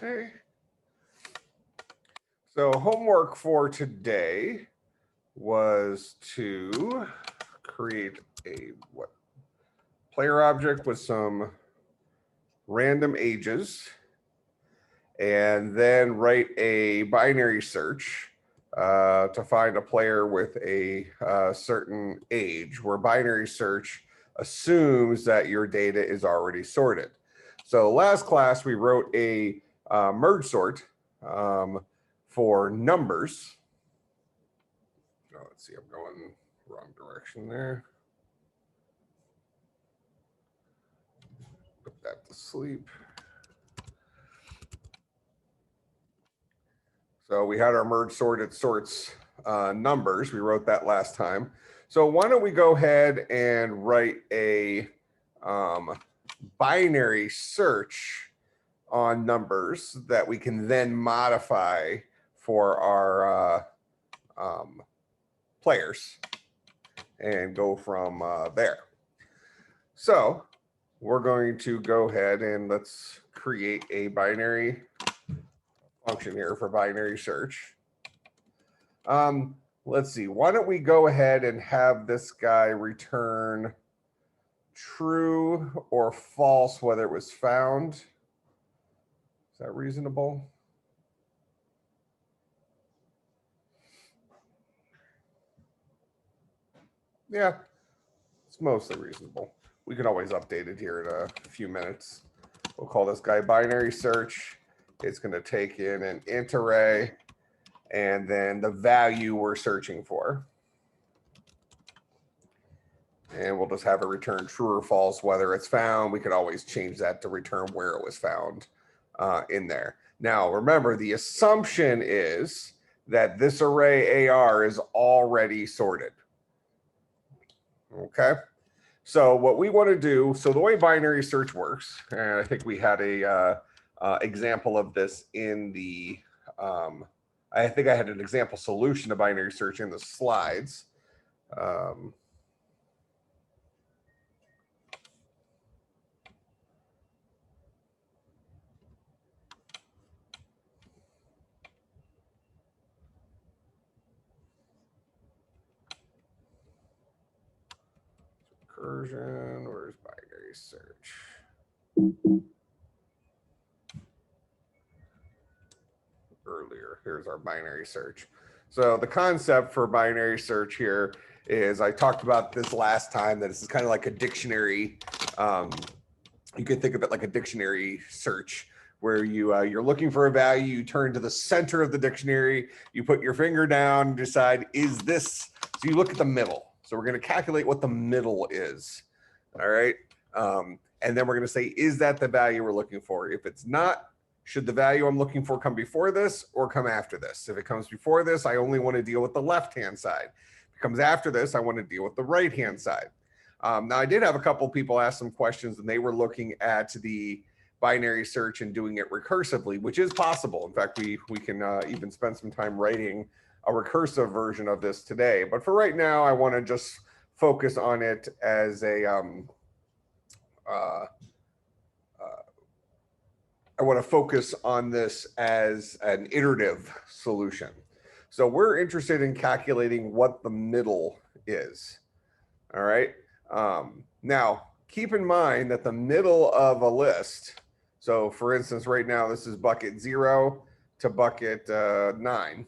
Okay. So homework for today was to create a player object with some random ages, and then write a binary search to find a player with a certain age, where binary search assumes that your data is already sorted. So last class, we wrote a merge sort for numbers. Oh, let's see, I'm going wrong direction there. Put that to sleep. So we had our merge sort, it sorts numbers. We wrote that last time. So why don't we go ahead and write a binary search on numbers that we can then modify for our players and go from there. So we're going to go ahead and let's create a binary function here for binary search. Let's see, why don't we go ahead and have this guy return true or false, whether it was found. Is that reasonable? Yeah, it's mostly reasonable. We can always update it here in a few minutes. We'll call this guy binary search. It's going to take in an int array and then the value we're searching for. And we'll just have it return true or false, whether it's found. We could always change that to return where it was found in there. Now, remember, the assumption is that this array AR is already sorted. Okay. So what we want to do, so the way binary search works, and I think we had a example of this in the, I think I had an example solution to binary search in the slides. Recursion, where's binary search? Earlier, here's our binary search. So the concept for binary search here is, I talked about this last time, that this is kind of like a dictionary. You could think of it like a dictionary search, where you're looking for a value, you turn to the center of the dictionary, you put your finger down and decide, is this, so you look at the middle. So we're going to calculate what the middle is. All right. And then we're going to say, is that the value we're looking for? If it's not, should the value I'm looking for come before this or come after this? If it comes before this, I only want to deal with the left-hand side. If it comes after this, I want to deal with the right-hand side. Now, I did have a couple people ask some questions, and they were looking at the binary search and doing it recursively, which is possible. In fact, we can even spend some time writing a recursive version of this today. But for right now, I want to just focus on it as a I want to focus on this as an iterative solution. So we're interested in calculating what the middle is. All right. Now, keep in mind that the middle of a list, so for instance, right now, this is bucket 0 to bucket 9.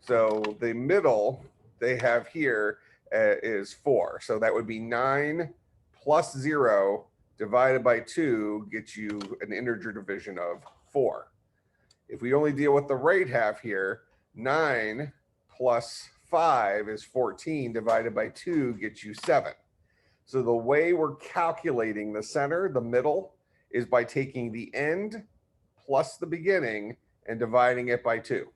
So the middle they have here is 4. So that would be 9 plus 0 divided by 2 gets you an integer division of 4. If we only deal with the right half here, 9 plus 5 is 14 divided by 2 gets you 7. So the way we're calculating the center, the middle, is by taking the end plus the beginning and dividing it by 2.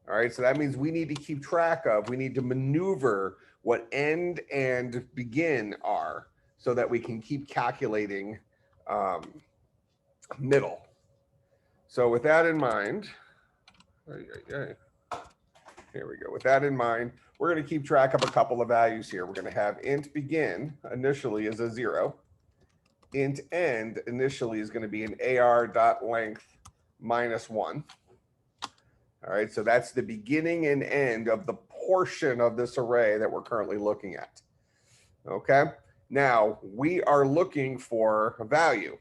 All right, so that means we need to keep track of, we need to maneuver what end and begin are, so that we can keep calculating middle. So with that in mind, here we go. With that in mind, we're going to keep track of a couple of values here. We're going to have int begin initially is a 0. Int end initially is going to be an AR.length minus 1. All right, so that's the beginning and end of the portion of this array that we're currently looking at. Okay, now we are looking for a value.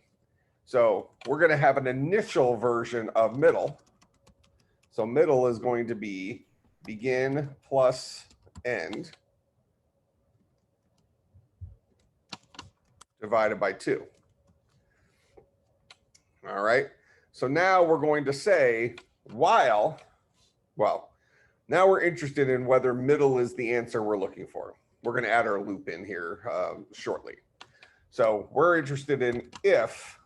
So we're going to have an initial version of middle. So middle is going to be begin plus end divided by 2. All right, so now we're going to say while, well, now we're interested in whether middle is the answer we're looking for. We're going to add our loop in here shortly. So we're interested in if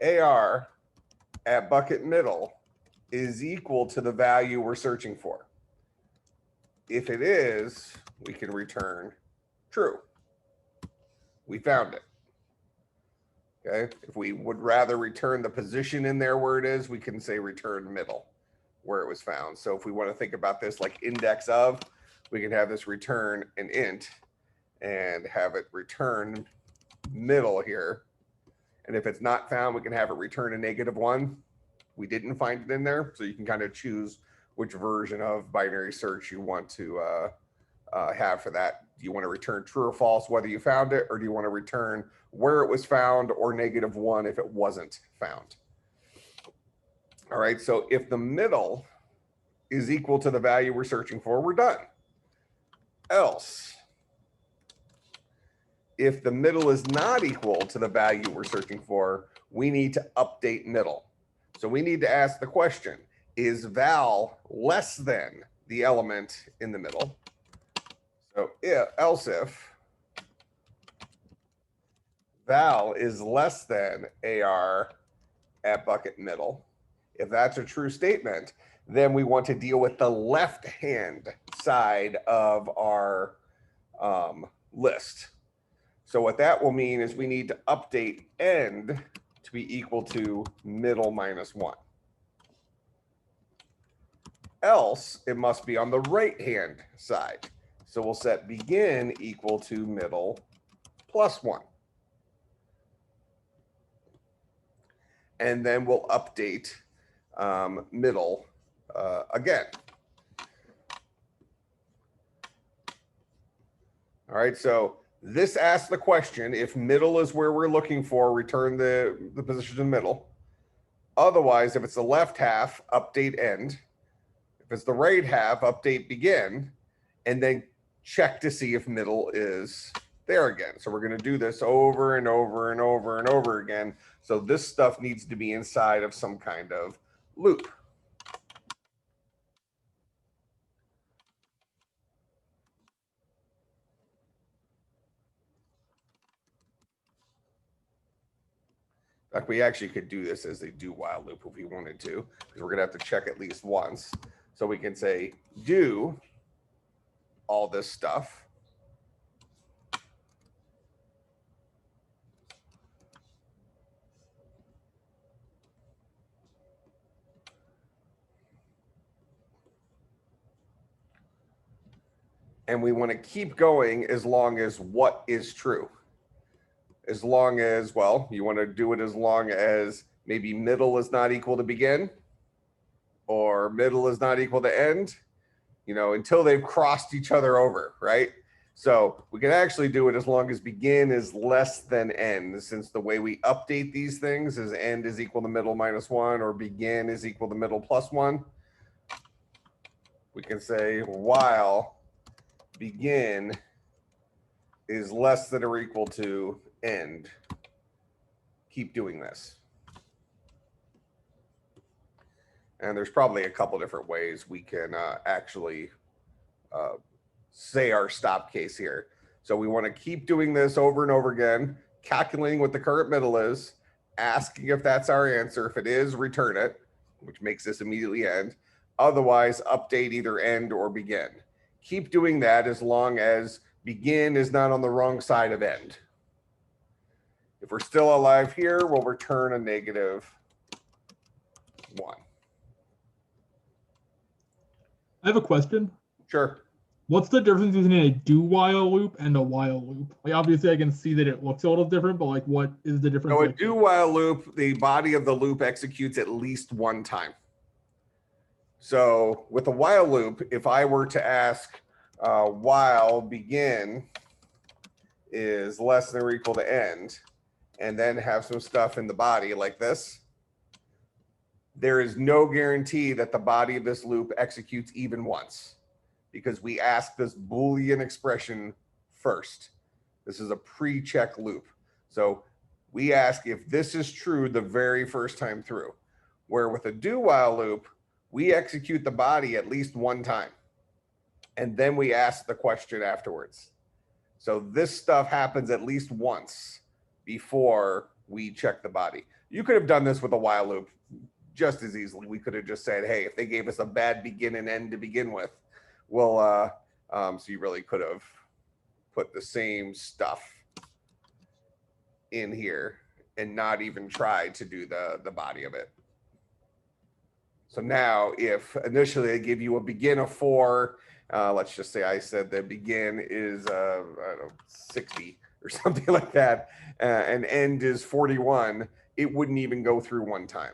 AR at bucket middle is equal to the value we're searching for. If it is, we can return true. We found it. Okay. If we would rather return the position in there where it is, we can say return middle where it was found. So if we want to think about this like index of, we can have this return an int and have it return middle here. And if it's not found, we can have it return a -1. We didn't find it in there. So you can kind of choose which version of binary search you want to have for that. Do you want to return true or false whether you found it, or do you want to return where it was found, or -1 if it wasn't found? All right, so if the middle is equal to the value we're searching for, we're done. Else, if the middle is not equal to the value we're searching for, we need to update middle. So we need to ask the question, is val less than the element in the middle? So else if val is less than AR at bucket middle, if that's a true statement, then we want to deal with the left-hand side of our list. So what that will mean is we need to update end to be equal to middle -1. Else, it must be on the right-hand side. So we'll set begin equal to middle +1. And then we'll update middle again. All right, so this asks the question, if middle is where we're looking for, return the position in middle. Otherwise, if it's the left half, update end. If it's the right half, update begin, and then check to see if middle is there again. So we're going to do this over and over and over and over again. So this stuff needs to be inside of some kind of loop. In fact, we actually could do this as a do while loop if we wanted to, because we're going to have to check at least once. So we can say do all this stuff. And we want to keep going as long as what is true. As long as, well, you want to do it as long as maybe middle is not equal to begin, or middle is not equal to end, you know, until they've crossed each other over, right? So we can actually do it as long as begin is less than end, since the way we update these things is end is equal to middle -1, or begin is equal to middle +1. We can say while begin is less than or equal to end, keep doing this. And there's probably a couple different ways we can actually say our stop case here. So we want to keep doing this over and over again, calculating what the current middle is, asking if that's our answer. If it is, return it, which makes this immediately end. Otherwise, update either end or begin. Keep doing that as long as begin is not on the wrong side of end. If we're still alive here, we'll return a -1. I have a question. Sure. What's the difference between a do while loop and a while loop? Like obviously I can see that it looks a little different, but like what is the difference? So a like do while loop, the body of the loop executes at least one time. So with a while loop, if I were to ask while begin is less than or equal to end, and then have some stuff in the body like this, there is no guarantee that the body of this loop executes even once, because we ask this Boolean expression first. This is a pre-check loop. So we ask if this is true the very first time through. Where with a do while loop, we execute the body at least one time, and then we ask the question afterwards. So this stuff happens at least once before we check the body. You could have done this with a while loop just as easily. We could have just said, hey, if they gave us a bad begin and end to begin with, well, so you really could have put the same stuff in here and not even try to do the body of it. So now if initially they give you a begin of 4, let's just say I said the begin is I don't know, 60 or something like that, and end is 41, it wouldn't even go through one time.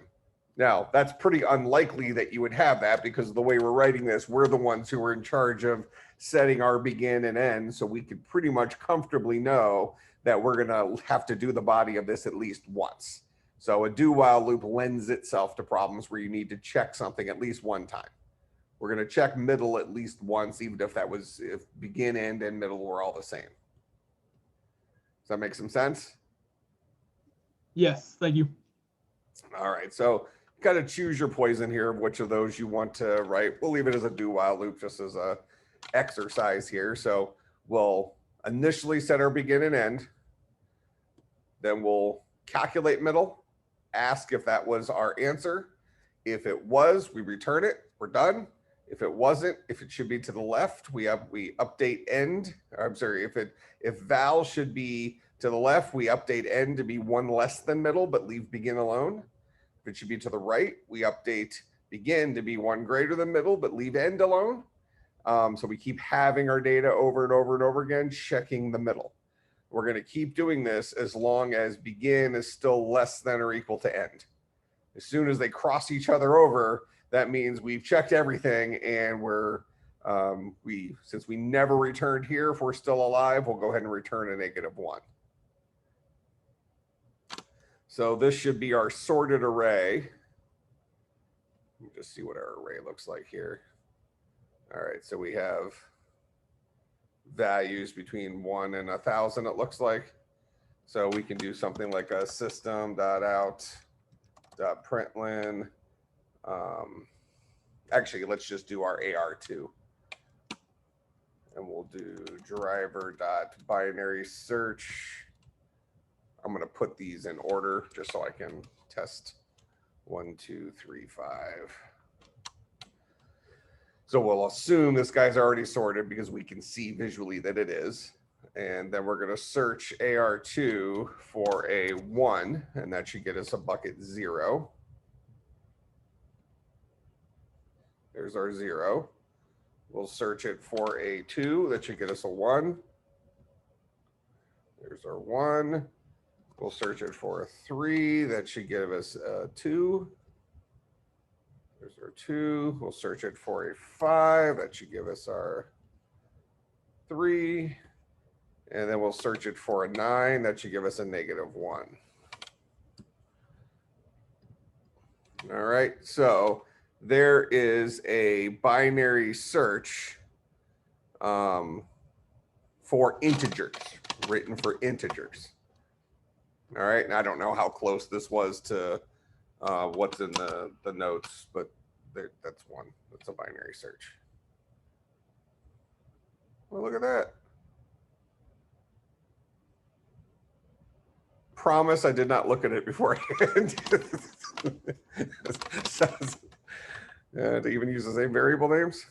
Now, that's pretty unlikely that you would have that, because of the way we're writing this, we're the ones who are in charge of setting our begin and end, so we could pretty much comfortably know that we're going to have to do the body of this at least once. So a do while loop lends itself to problems where you need to check something at least one time. We're going to check middle at least once, even if that was if begin, end, and middle were all the same. Does that make some sense? Yes, thank you. All right, so you got to choose your poison here of which of those you want to write. We'll leave it as a do while loop just as a exercise here. So we'll initially set our begin and end. Then we'll calculate middle, ask if that was our answer. If it was, we return it, we're done. If it wasn't, if it should be to the left, we update end. I'm sorry, if val should be to the left, we update end to be 1 less than middle, but leave begin alone. If it should be to the right, we update begin to be 1 greater than middle, but leave end alone. So we keep having our data over and over and over again, checking the middle. We're going to keep doing this as long as begin is still less than or equal to end. As soon as they cross each other over, that means we've checked everything, and since we never returned here, if we're still alive, we'll go ahead and return a -1. So this should be our sorted array. Let me just see what our array looks like here. All right, so we have values between 1 and 1,000, it looks like. So we can do something like a system.out.println. Actually, let's just do our AR2. And we'll do driver.binary search. I'm going to put these in order just so I can test 1, 2, 3, 5. So we'll assume this guy's already sorted because we can see visually that it is. And then we're going to search AR2 for a 1, and that should get us a bucket 0. There's our 0. We'll search it for a 2. That should get us a 1. There's our 1. We'll search it for a 3. That should give us a 2. There's our 2. We'll search it for a 5. That should give us our 3. And then we'll search it for a 9. That should give us a -1. All right. So there is a binary search for integers, written for integers. All right. And I don't know how close this was to what's in the notes, but that's one. That's a binary search. Well, look at that. Promise I did not look at it beforehand. To even use the same variable names.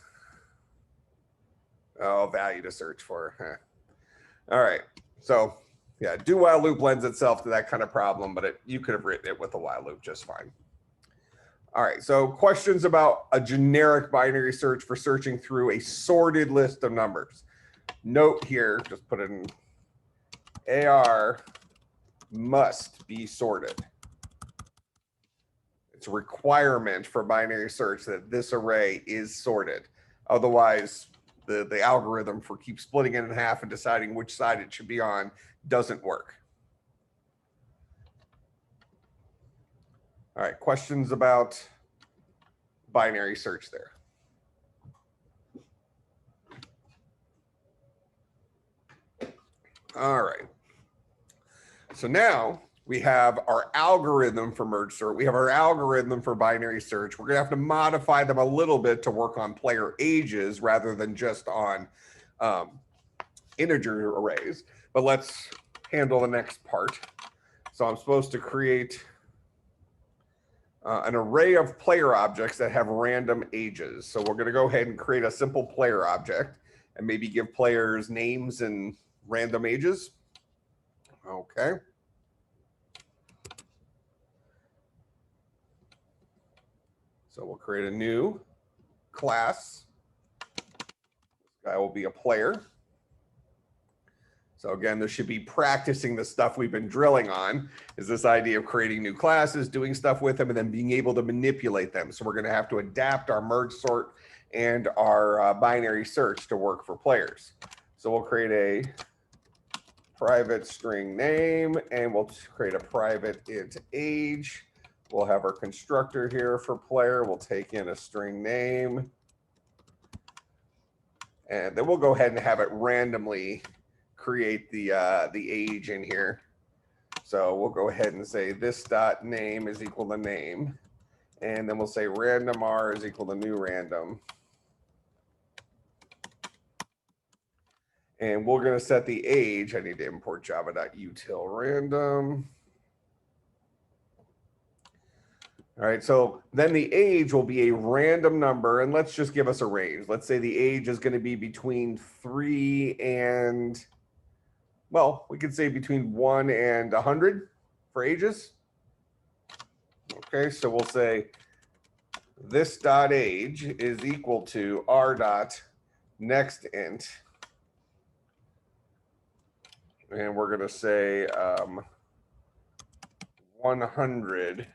Oh, value to search for. All right. So yeah, do while loop lends itself to that kind of problem, but you could have written it with a while loop just fine. All right, so questions about a generic binary search for searching through a sorted list of numbers. Note here, just put it in AR must be sorted. It's a requirement for binary search that this array is sorted. Otherwise, the algorithm for keep splitting it in half and deciding which side it should be on doesn't work. All right, questions about binary search there? All right. So now we have our algorithm for merge sort. We have our algorithm for binary search. We're going to have to modify them a little bit to work on player ages rather than just on integer arrays. But let's handle the next part. So I'm supposed to create an array of player objects that have random ages. So we're going to go ahead and create a simple player object and maybe give players names and random ages. Okay. So we'll create a new class. This guy will be a player. So again, this should be practicing the stuff we've been drilling on, is this idea of creating new classes, doing stuff with them, and then being able to manipulate them. So we're going to have to adapt our merge sort and our binary search to work for players. So we'll create a private string name, and we'll create a private int age. We'll have our constructor here for player. We'll take in a string name. And then we'll go ahead and have it randomly create the age in here. So we'll go ahead and say this dot name is equal to name. And then we'll say random r is equal to new random. And we're going to set the age. I need to import java.util random. All right, so then the age will be a random number, and let's just give us a range. Let's say the age is going to be between 3 and, well, we could say between 1 and 100 for ages. Okay, so we'll say this dot age is equal to r dot next int. And we're going to say 100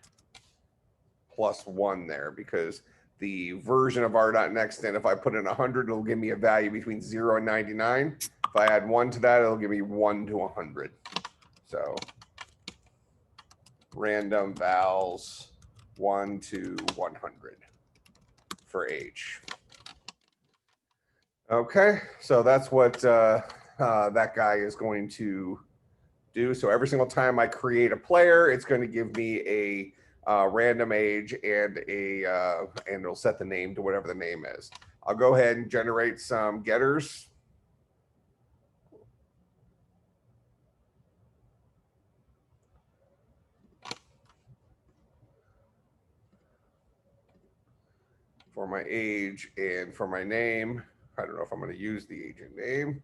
plus 1 there, because the version of r.nextInt, if I put in 100, it'll give me a value between 0 and 99. If I add 1 to that, it'll give me 1 to 100. So random vals 1 to 100 for age. Okay, so that's what that guy is going to do. So every single time I create a player, it's going to give me a random age and and it'll set the name to whatever the name is. I'll go ahead and generate some getters. For my age and for my name. I don't know if I'm going to use the age and name.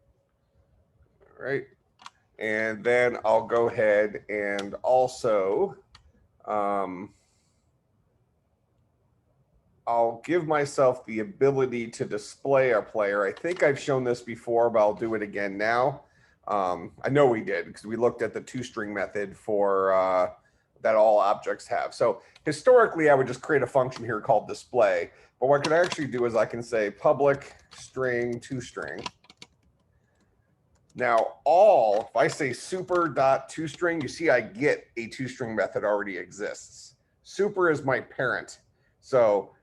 All right. And then I'll go ahead and also I'll give myself the ability to display a player. I think I've shown this before, but I'll do it again now. I know we did, because we looked at the toString method for that all objects have. So historically, I would just create a function here called display. But what I can actually do is I can say public string toString. Now, if I say super.toString, you see I get a toString method already exists. Super is my parent. So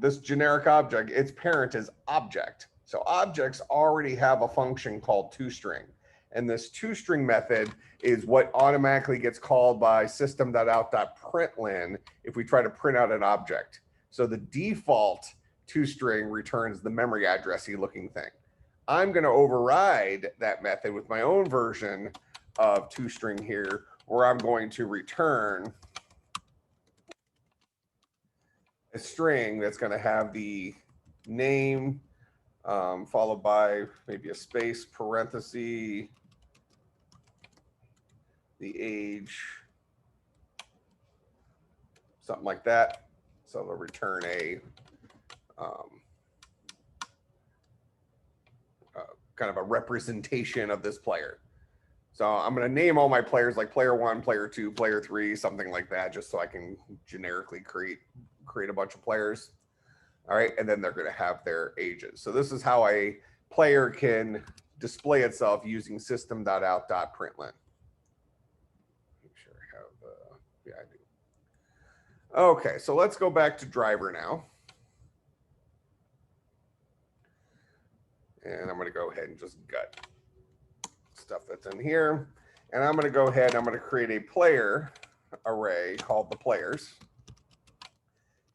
this generic object, its parent is object. So objects already have a function called toString. And this toString method is what automatically gets called by system.out.println if we try to print out an object. So the default toString returns the memory addressy looking thing. I'm going to override that method with my own version of toString here, where I'm going to return a string that's going to have the name followed by maybe a space, parenthesis, the age, something like that. So it'll return a kind of a representation of this player. So I'm going to name all my players like player 1, player 2, player 3, something like that, just so I can generically create a bunch of players. All right, and then they're going to have their ages. So this is how a player can display itself using system.out.println. Make sure I have, yeah, I do. Okay, so let's go back to driver now. And I'm going to go ahead and just gut stuff that's in here. And I'm going to go ahead and I'm going to create a player array called the players.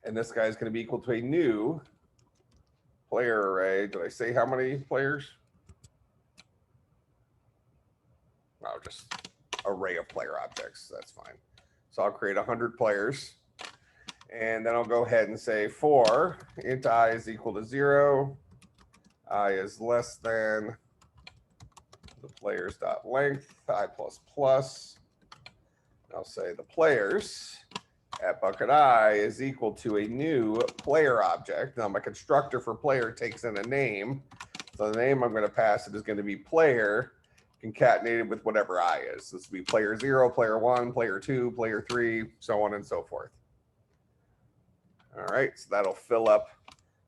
And this guy is going to be equal to a new player array. Did I say how many players? Oh, just array of player objects. That's fine. So I'll create 100 players. And then I'll go ahead and say for int I is equal to 0. I is less than the players dot length I plus plus. I'll say the players at bucket I is equal to a new player object. Now my constructor for player takes in a name. So the name I'm going to pass it is going to be player concatenated with whatever I is. This will be player 0, player 1, player 2, player 3, so on and so forth. All right, so that'll fill up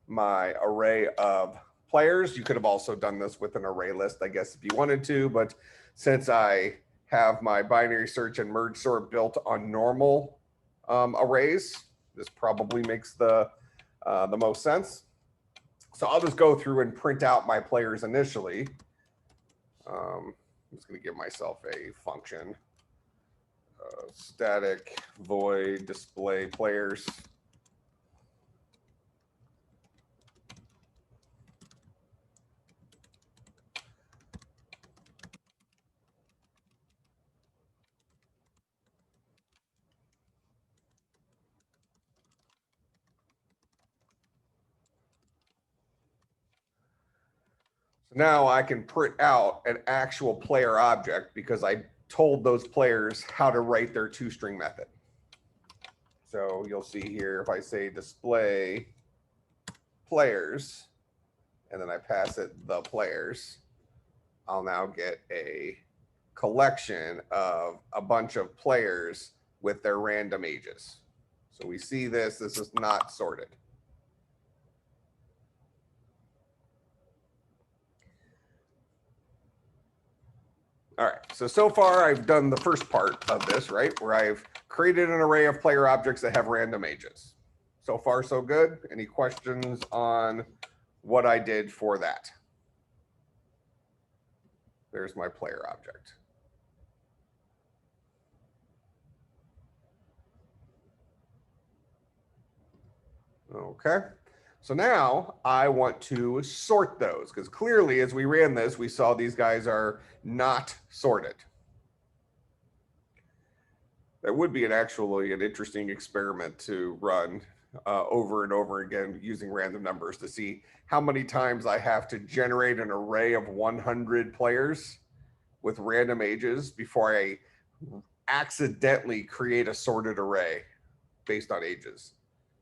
my array of players. You could have also done this with an array list, I guess, if you wanted to, but since I have my binary search and merge sort built on normal arrays, this probably makes the most sense. So I'll just go through and print out my players initially. I'm just going to give myself a function, static void display players. Now I can print out an actual player object because I told those players how to write their toString method. So you'll see here, if I say display players, and then I pass it the players, I'll now get a collection of a bunch of players with their random ages. So we see this is not sorted. All right, so far I've done the first part of this, right? Where I've created an array of player objects that have random ages. So far, so good. Any questions on what I did for that? There's my player object. Okay, so now I want to sort those because clearly as we ran this, we saw these guys are not sorted. That would be an interesting experiment to run over and over again using random numbers to see how many times I have to generate an array of 100 players with random ages before I accidentally create a sorted array based on ages.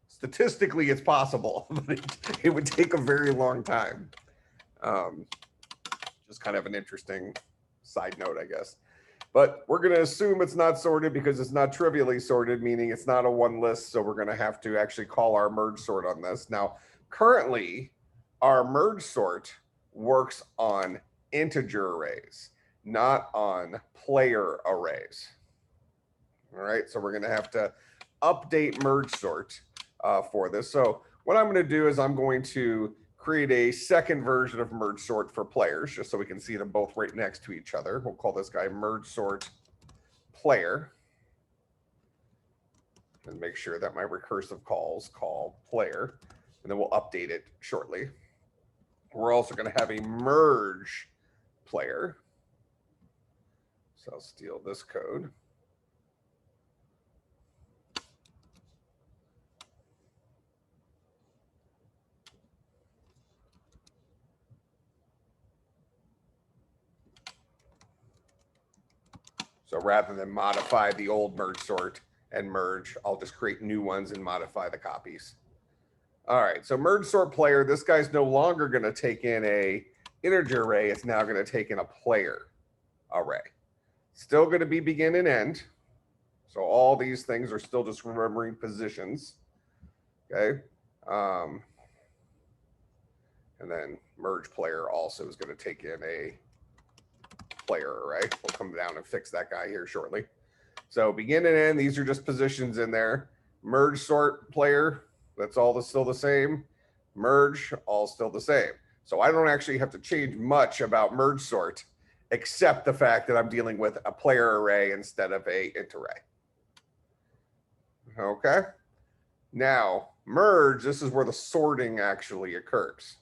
Statistically, it's possible, but it would take a very long time. Just kind of an interesting side note, I guess. But we're going to assume it's not sorted because it's not trivially sorted, meaning it's not a one list. So we're going to have to actually call our merge sort on this. Now, currently, our merge sort works on integer arrays, not on player arrays. All right, so we're going to have to update merge sort for this. So what I'm going to do is I'm going to create a second version of merge sort for players, just so we can see them both right next to each other. We'll call this guy merge sort player. And make sure that my recursive calls call player. And then we'll update it shortly. We're also going to have a merge player. So I'll steal this code. So rather than modify the old merge sort, and merge. I'll just create new ones and modify the copies. All right, so merge sort player, this guy's no longer going to take in a integer array. It's now going to take in a player array. Still going to be begin and end. So all these things are still just remembering positions. Okay. And then merge player also is going to take in a player array. We'll come down and fix that guy here shortly. So begin and end, these are just positions in there. Merge sort player, that's all still the same. Merge, all still the same. So I don't actually have to change much about merge sort, except the fact that I'm dealing with a player array instead of a int array. Okay. Now, merge, this is where the sorting actually occurs.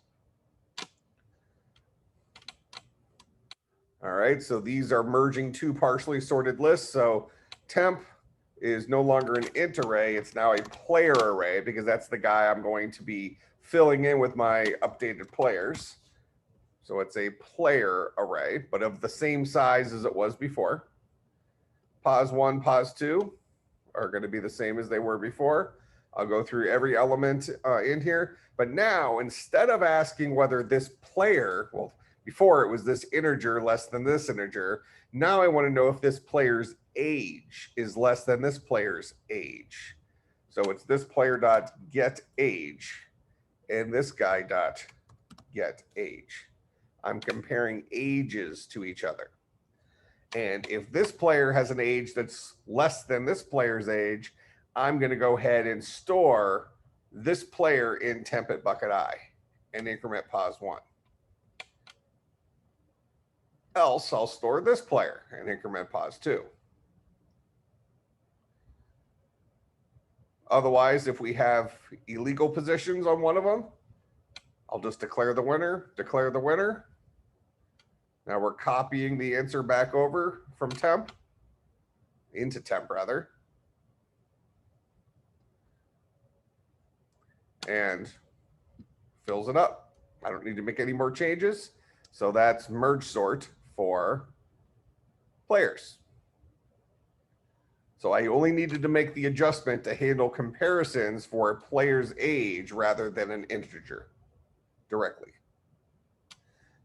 All right, so these are merging two partially sorted lists. So temp is no longer an int array, it's now a player array because that's the guy I'm going to be filling in with my updated players. So it's a player array, but of the same size as it was before. Pos1, pos2 are going to be the same as they were before. I'll go through every element in here. But now, instead of asking whether this player, well, before it was this integer less than this integer, now I want to know if this player's age is less than this player's age. So it's this player dot get age and this guy dot get age. I'm comparing ages to each other. And if this player has an age that's less than this player's age, I'm going to go ahead and store this player in temp at bucket I and increment pos1. Else I'll store this player and increment pos2. Otherwise, if we have illegal positions on one of them, I'll just declare the winner, declare the winner. Now we're copying the answer back over from temp, into temp rather. And fills it up. I don't need to make any more changes. So that's merge sort for players. So I only needed to make the adjustment to handle comparisons for a player's age rather than an integer directly.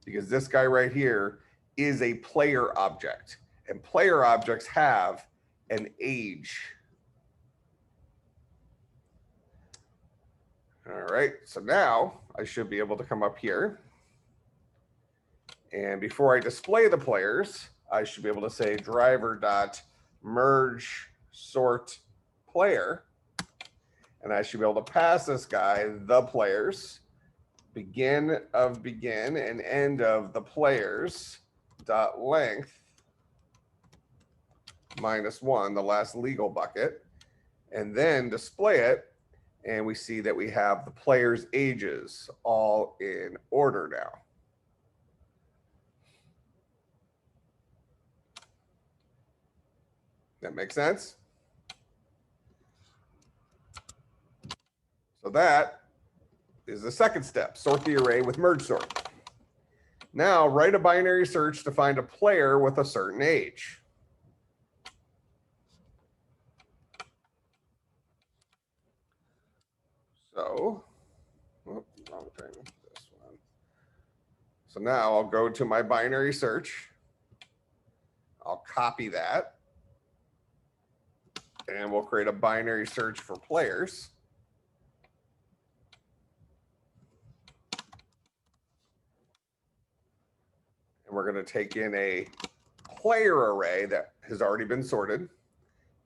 Because this guy right here is a player object, and player objects have an age. All right, so now I should be able to come up here. And before I display the players, I should be able to say driver dot merge sort player. And I should be able to pass this guy the players, begin of begin and end of the players dot length -1, the last legal bucket, and then display it. And we see that we have the players' ages all in order now. That makes sense? So that is the second step, sort the array with merge sort. Now write a binary search to find a player with a certain age. So, wrong thing, this one. So now I'll go to my binary search. I'll copy that. And we'll create a binary search for players. And we're going to take in a player array that has already been sorted.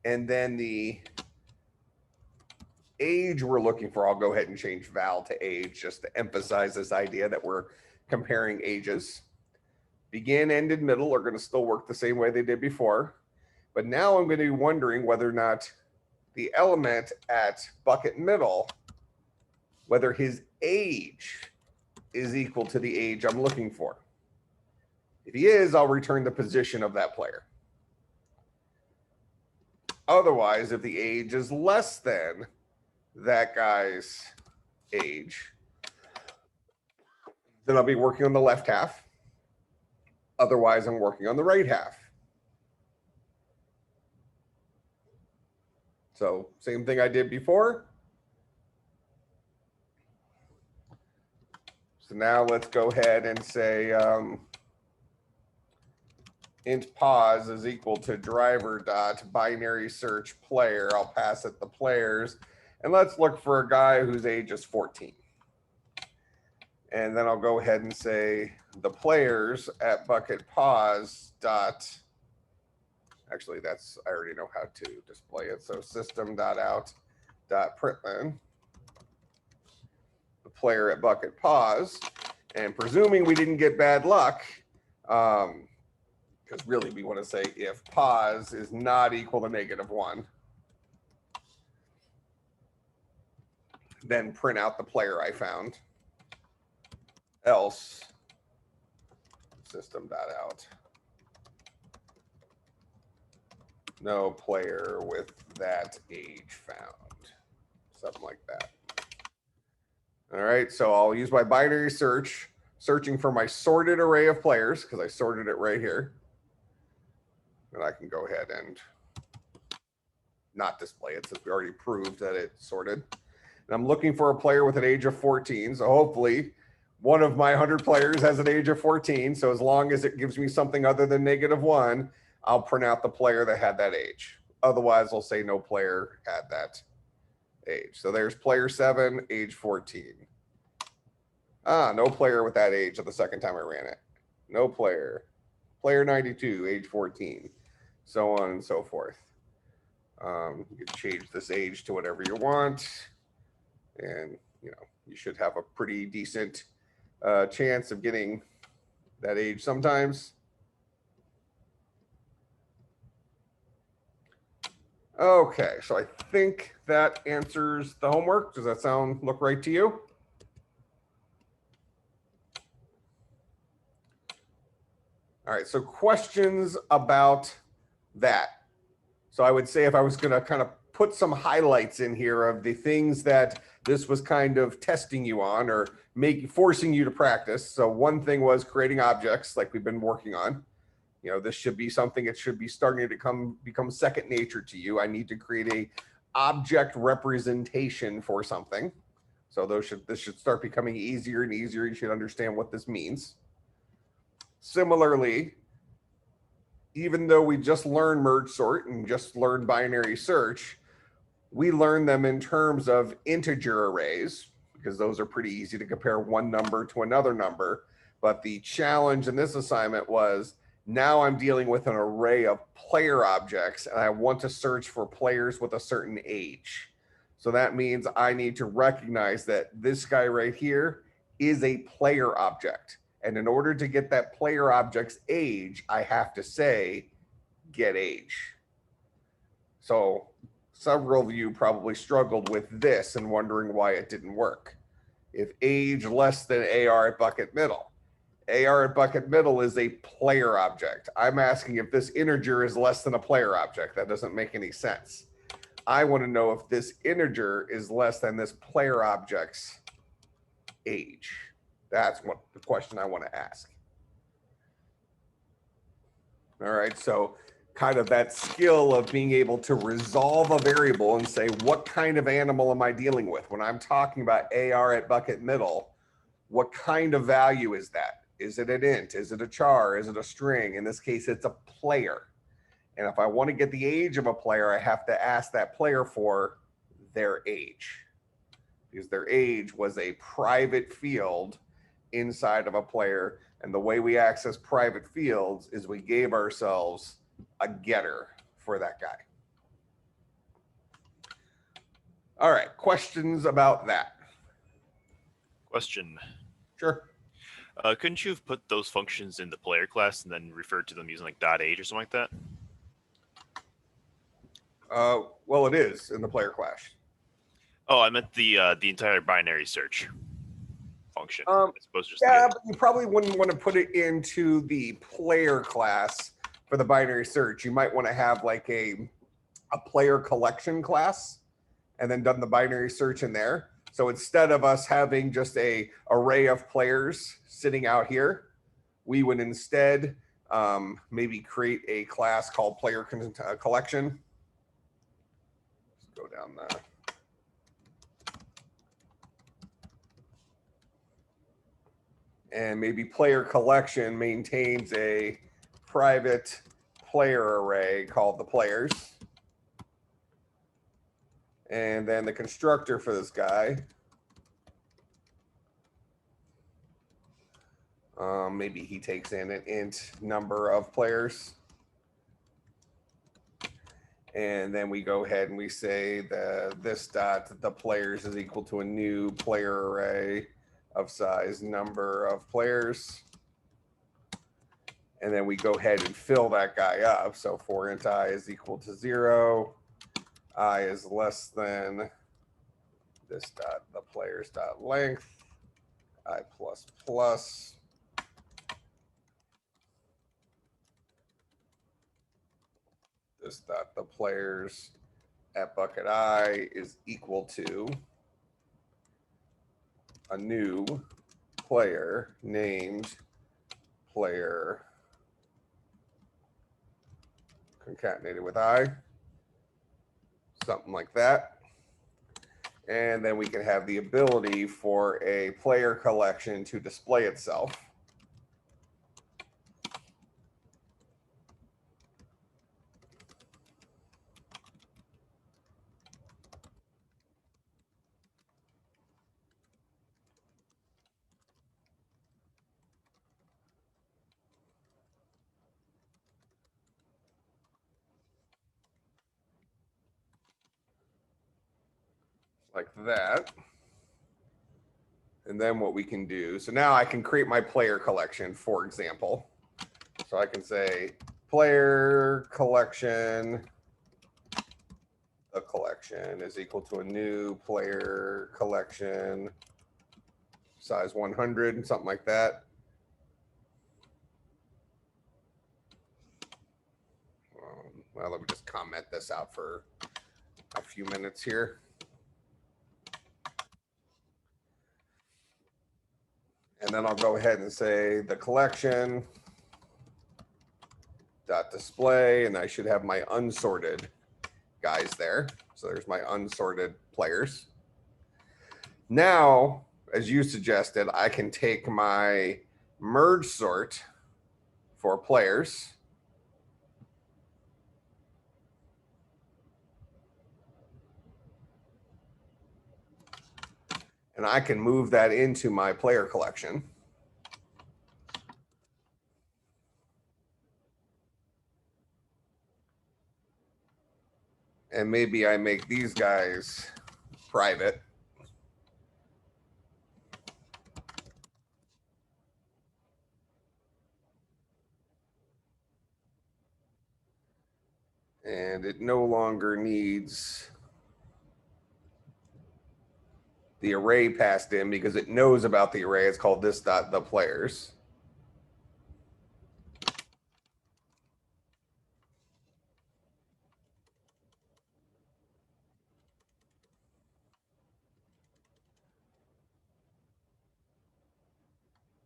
And then the age we're looking for, I'll go ahead and change val to age just to emphasize this idea that we're comparing ages. Begin, ended, middle are going to still work the same way they did before. But now I'm going to be wondering whether or not the element at bucket middle, whether his age is equal to the age I'm looking for. If he is, I'll return the position of that player. Otherwise, if the age is less than that guy's age, then I'll be working on the left half. Otherwise, I'm working on the right half. So same thing I did before. So now let's go ahead and say int pause is equal to driver dot binary search player. I'll pass it the players. And let's look for a guy whose age is 14. And then I'll go ahead and say the players at bucket pause dot, actually that's, I already know how to display it. So system.out.println, the player at bucket pause, and presuming we didn't get bad luck, because really we want to say if pause is not equal to -1, then print out the player I found. Else system.out, no player with that age found, something like that. All right, so I'll use my binary search, searching for my sorted array of players, because I sorted it right here. And I can go ahead and not display it since we already proved that it's sorted. And I'm looking for a player with an age of 14. So hopefully one of my 100 players has an age of 14. So as long as it gives me something other than -1, I'll print out the player that had that age. Otherwise, I'll say no player had that age. So there's player 7, age 14. No player with that age the second time I ran it. No player. Player 92, age 14. So on and so forth. You can change this age to whatever you want. And, you should have a pretty decent chance of getting that age sometimes. Okay, so I think that answers the homework. Does that look right to you? All right, so questions about that. So I would say if I was going to kind of put some highlights in here of the things that this was kind of testing you on or forcing you to practice. So one thing was creating objects like we've been working on. This should be something that should be starting to become second nature to you. I need to create a object representation for something. So this should start becoming easier and easier. You should understand what this means. Similarly, even though we just learned merge sort and just learned binary search, we learn them in terms of integer arrays because those are pretty easy to compare one number to another number. But the challenge in this assignment was now I'm dealing with an array of player objects and I want to search for players with a certain age. So that means I need to recognize that this guy right here is a player object. And in order to get that player object's age, I have to say get age. So several of you probably struggled with this and wondering why it didn't work. If age less than AR at bucket middle. AR at bucket middle is a player object. I'm asking if this integer is less than a player object. That doesn't make any sense. I want to know if this integer is less than this player object's age. That's what the question I want to ask. All right, so kind of that skill of being able to resolve a variable and say, what kind of animal am I dealing with? When I'm talking about AR at bucket middle, what kind of value is that? Is it an int? Is it a char? Is it a string? In this case, it's a player. And if I want to get the age of a player, I have to ask that player for their age, because their age was a private field inside of a player. And the way we access private fields is we gave ourselves a getter for that guy. All right, questions about that? Question. Sure. Couldn't you have put those functions in the player class and then referred to them using like .age or something like that? Well, it is in the player class. Oh, I meant the entire binary search function. I suppose just yeah, but you probably wouldn't want to put it into the player class for the binary search. You might want to have like a player collection class and then done the binary search in there. So instead of us having just a array of players sitting out here, we would instead maybe create a class called player collection. go down the and maybe player collection maintains a private player array called the players. And then the constructor for this guy, maybe he takes in an int number of players. And then we go ahead and we say this dot the players is equal to a new player array of size number of players. And then we go ahead and fill that guy up. So for int I is equal to 0, I is less than this dot the players dot length, I plus plus. This dot the players at bucket I is equal to a new player named player concatenated with I, something like that. And then we can have the ability for a player collection to display itself. Like that. And then what we can do, so now I can create my player collection, for example. So I can say player collection, the collection is equal to a new player collection, size 100, something like that. Well, let me just comment this out for a few minutes here. And then I'll go ahead and say the collection dot display, and I should have my unsorted guys there. So there's my unsorted players. Now, as you suggested, I can take my merge sort for players. And I can move that into my player collection. And maybe I make these guys private. And it no longer needs the array passed in because it knows about the array. It's called this dot the players.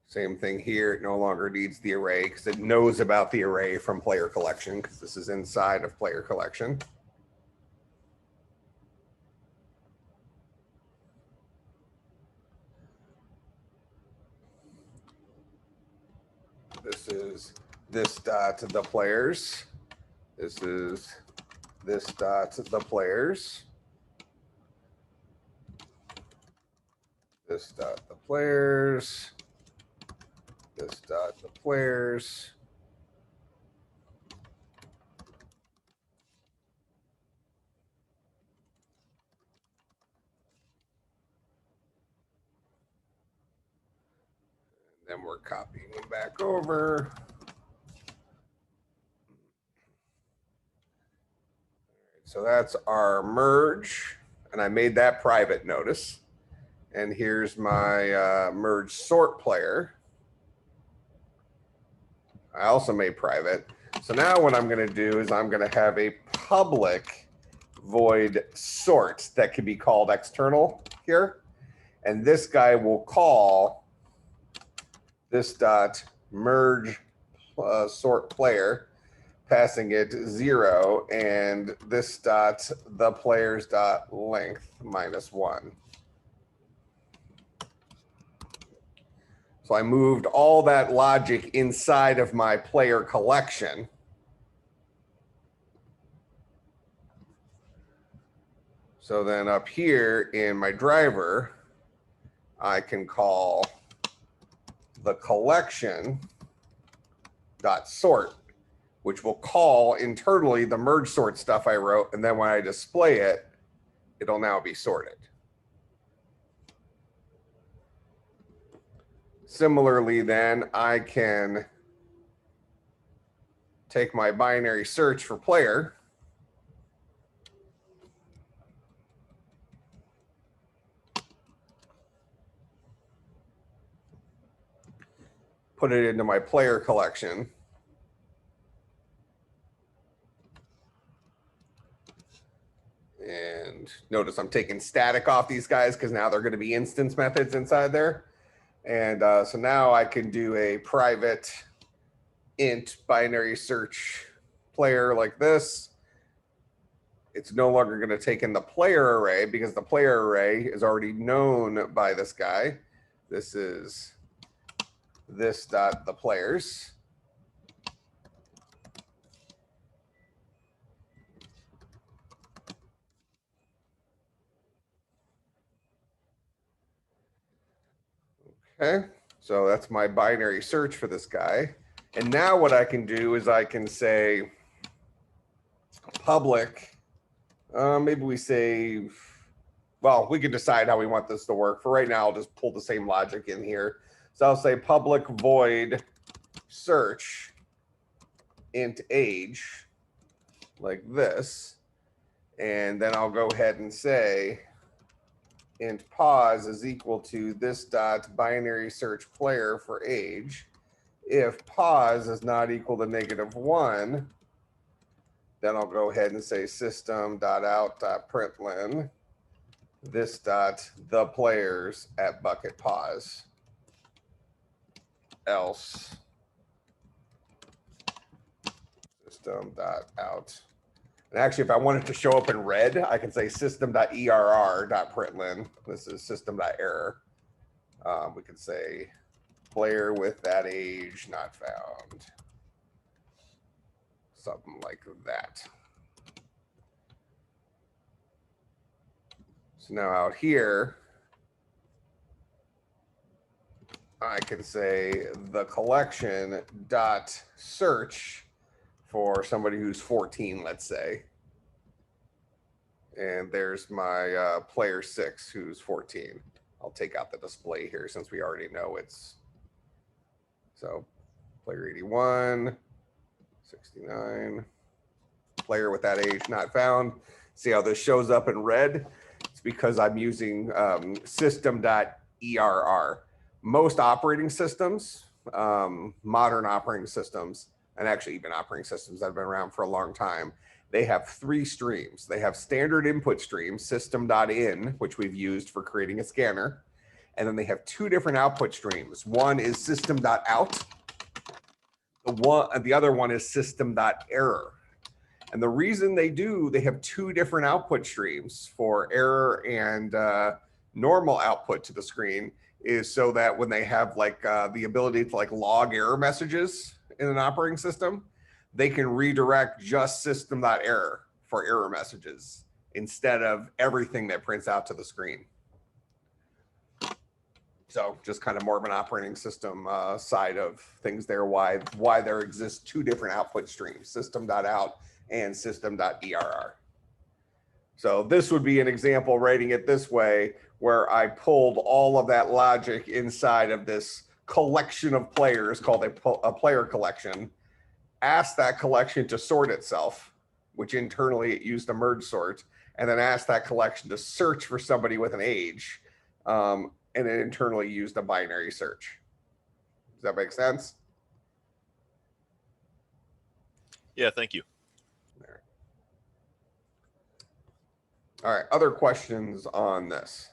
Same thing here. It no longer needs the array because it knows about the array from player collection because this is inside of player collection. This is this dot the players. This is this dot the players. This dot the players. This dot the players. Then we're copying them back over. So that's our merge, and I made that private, notice. And here's my merge sort player. I also made private. So now what I'm going to do is I'm going to have a public void sort that can be called external here. And this guy will call this dot merge sort player passing it 0, and this dot the players dot length -1. So I moved all that logic inside of my player collection. So then up here in my driver, I can call the collection dot sort, which will call internally the merge sort stuff I wrote. And then when I display it, it'll now be sorted. Similarly, then I can take my binary search for player, put it into my player collection, and notice I'm taking static off these guys because now they're going to be instance methods inside there. And so now I can do a private int binary search player like this. It's no longer going to take in the player array because the player array is already known by this guy. This is this dot the players. Okay, so that's my binary search for this guy. And now what I can do is I can say public, maybe we say, well, we can decide how we want this to work. For right now, I'll just pull the same logic in here. So I'll say public void search int age like this. And then I'll go ahead and say int pause is equal to this dot binary search player for age. If pause is not equal to -1, then I'll go ahead and say system.out.println this dot the players at bucket pause. Else system.out. And actually, if I want it to show up in red, I can say system.err.println. This is system.error. We can say player with that age not found. Something like that. So now out here, I can say the collection dot search for somebody who's 14, let's say. And there's my player 6 who's 14. I'll take out the display here since we already know it's. So player 81, 69, player with that age not found. See how this shows up in red? It's because I'm using system.err. Most operating systems, modern operating systems, and actually even operating systems that have been around for a long time, they have 3 streams. They have standard input streams, system.in, which we've used for creating a scanner. And then they have 2 different output streams. One is system.out. The other one is system.error. And the reason they have 2 different output streams for error and normal output to the screen is so that when they have like the ability to like log error messages in an operating system, they can redirect just system.error for error messages instead of everything that prints out to the screen. So just kind of more of an operating system side of things there, why there exists 2 different output streams, system.out and system.err. So this would be an example writing it this way, where I pulled all of that logic inside of this collection of players called a player collection, asked that collection to sort itself, which internally it used a merge sort, and then asked that collection to search for somebody with an age, and it internally used a binary search. Does that make sense? Yeah, thank you. All right, other questions on this?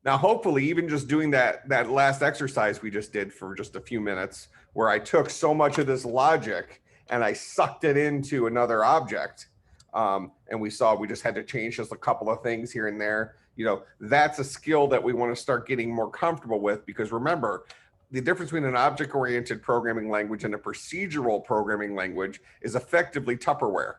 Now, hopefully, even just doing that last exercise we just did for just a few minutes, where I took so much of this logic and I sucked it into another object, and we saw we just had to change just a couple of things here and there. You know, that's a skill that we want to start getting more comfortable with, because remember, the difference between an object-oriented programming language and a procedural programming language is effectively Tupperware.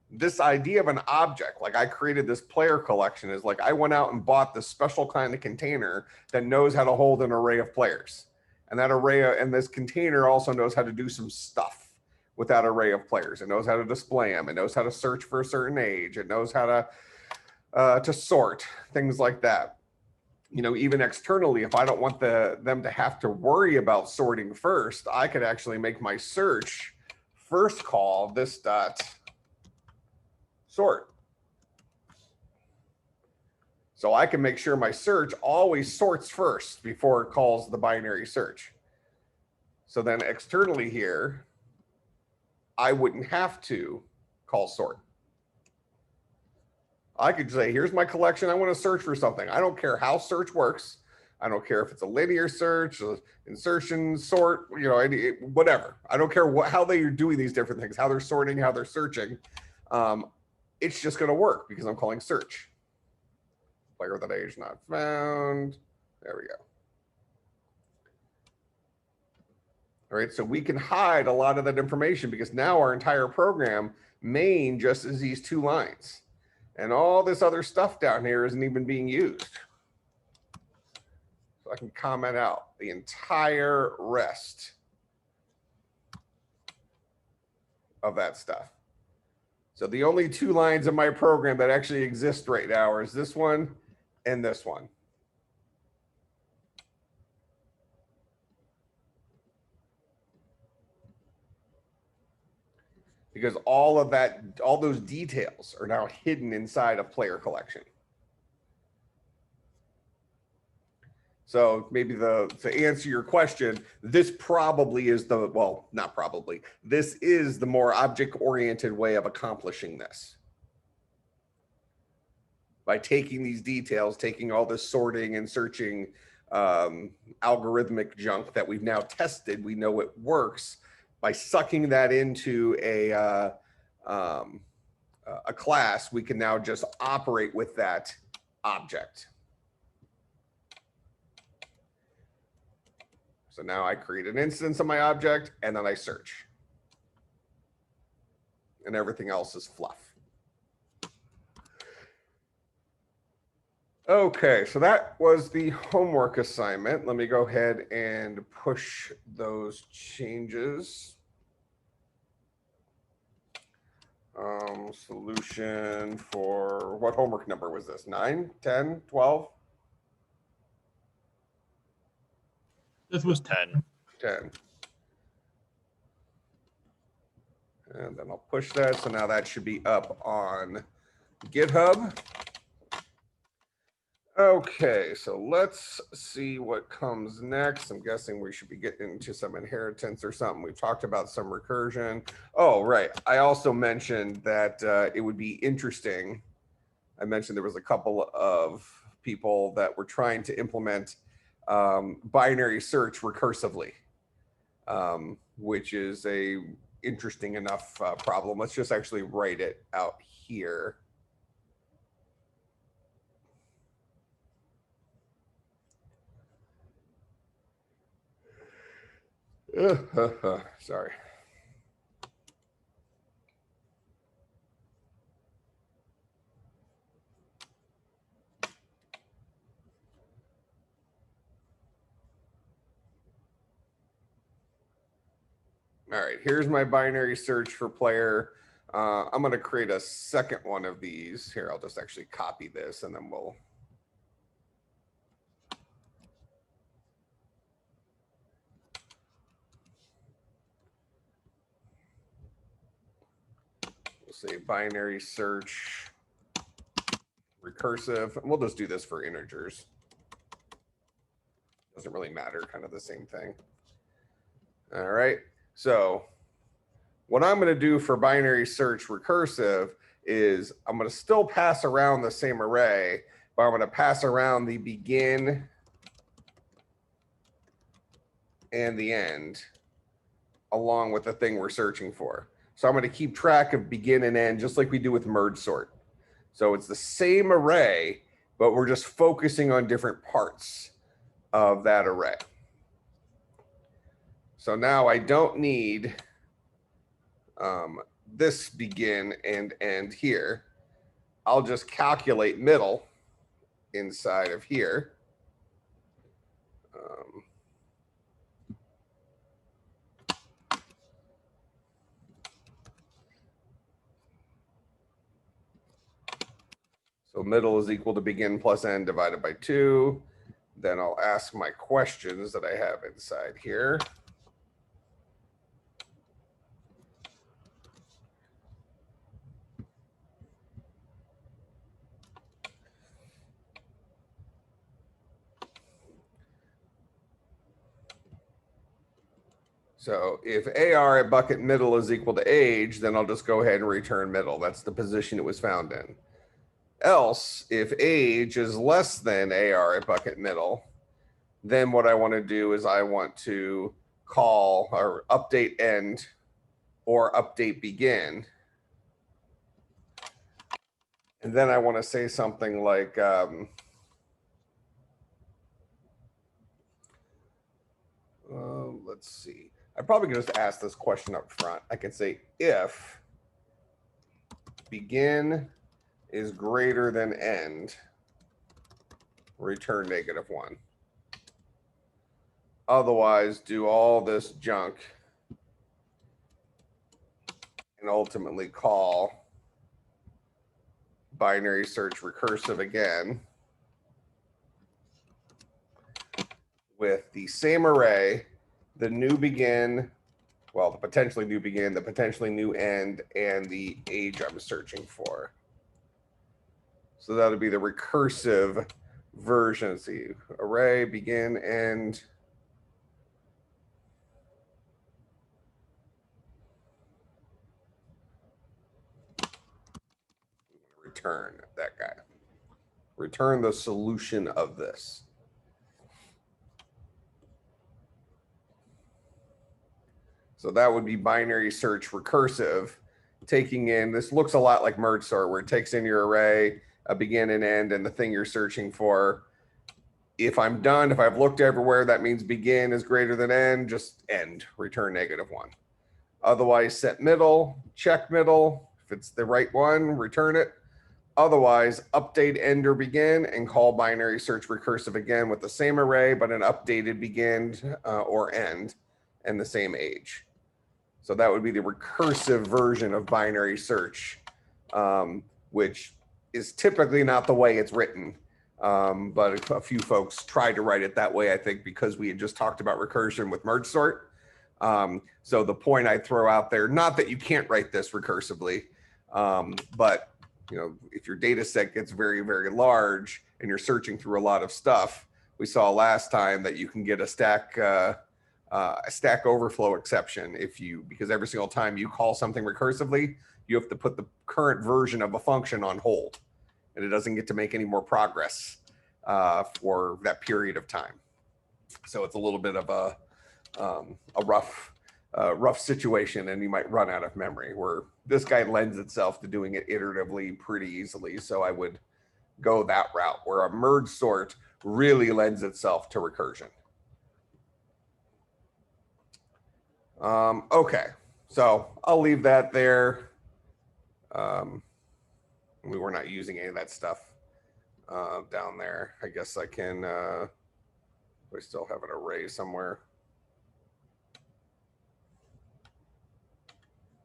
This idea of an object, like I created this player collection, is like I went out and bought this special kind of container that knows how to hold an array of players. And that array and this container also knows how to do some stuff with that array of players. It knows how to display them. It knows how to search for a certain age. It knows how to sort, things like that. You know, even externally, if I don't want them to have to worry about sorting first, I could actually make my search first call this dot sort. So I can make sure my search always sorts first before it calls the binary search. So then externally here, I wouldn't have to call sort. I could say, here's my collection. I want to search for something. I don't care how search works. I don't care if it's a linear search, insertion, sort, you know, whatever. I don't care how they are doing these different things, how they're sorting, how they're searching. It's just going to work because I'm calling search. Player that age not found. There we go. All right, so we can hide a lot of that information because now our entire program main just is these two lines. And all this other stuff down here isn't even being used. So I can comment out the entire rest of that stuff. So the only two lines of my program that actually exist right now is this one and this one. Because all of that, all those details are now hidden inside a player collection. So maybe to answer your question, this probably is the, well, not probably, this is the more object-oriented way of accomplishing this. By taking these details, taking all this sorting and searching algorithmic junk that we've now tested, we know it works, by sucking that into a class, we can now just operate with that object. So now I create an instance of my object and then I search. And everything else is fluff. Okay, so that was the homework assignment. Let me go ahead and push those changes. Solution for what homework number was this? 9, 10, 12? This was 10. 10. And then I'll push that. So now that should be up on GitHub. Okay, so let's see what comes next. I'm guessing we should be getting into some inheritance or something. We've talked about some recursion. Oh, right. I also mentioned that it would be interesting. I mentioned there was a couple of people that were trying to implement binary search recursively, which is a interesting enough problem. Let's just actually write it out here. Sorry. All right, here's my binary search for player. I'm going to create a second one of these. Here, I'll just actually copy this and then we'll. Say binary search recursive. We'll just do this for integers. Doesn't really matter, kind of the same thing. All right, so what I'm going to do for binary search recursive is I'm going to still pass around the same array, but I'm going to pass around the begin and the end along with the thing we're searching for. So I'm going to keep track of begin and end just like we do with merge sort. So it's the same array, but we're just focusing on different parts of that array. So now I don't need this begin and end here. I'll just calculate middle inside of here. So middle is equal to begin plus end divided by 2. Then I'll ask my questions that I have inside here. So if AR at bucket middle is equal to age, then I'll just go ahead and return middle. That's the position it was found in. Else, if age is less than AR at bucket middle, then what I want to do is I want to call or update end or update begin. And then I want to say something like, let's see. I probably could just ask this question up front. I could say if begin is greater than end, return -1. Otherwise, do all this junk and ultimately call binary search recursive again with the same array, the new begin, well, the potentially new begin, the potentially new end, and the age I'm searching for. So that would be the recursive version. Let's see, array, begin, end. Return that guy. Return the solution of this. So that would be binary search recursive, taking in, this looks a lot like merge sort, where it takes in your array, a begin and end, and the thing you're searching for. If I'm done, if I've looked everywhere, that means begin is greater than end, just end, return -1. Otherwise, set middle, check middle. If it's the right one, return it. Otherwise, update end or begin and call binary search recursive again with the same array, but an updated begin or end and the same age. So that would be the recursive version of binary search, which is typically not the way it's written. But a few folks tried to write it that way, I think, because we had just talked about recursion with merge sort. So the point I throw out there, not that you can't write this recursively, but you know, if your data set gets very, very large and you're searching through a lot of stuff, we saw last time that you can get a stack overflow exception because every single time you call something recursively, you have to put the current version of a function on hold, and it doesn't get to make any more progress for that period of time. So it's a little bit of a rough situation, and you might run out of memory, where this guy lends itself to doing it iteratively pretty easily. So I would go that route, where a merge sort really lends itself to recursion. Okay, so I'll leave that there. We were not using any of that stuff down there. I guess I can, we still have an array somewhere.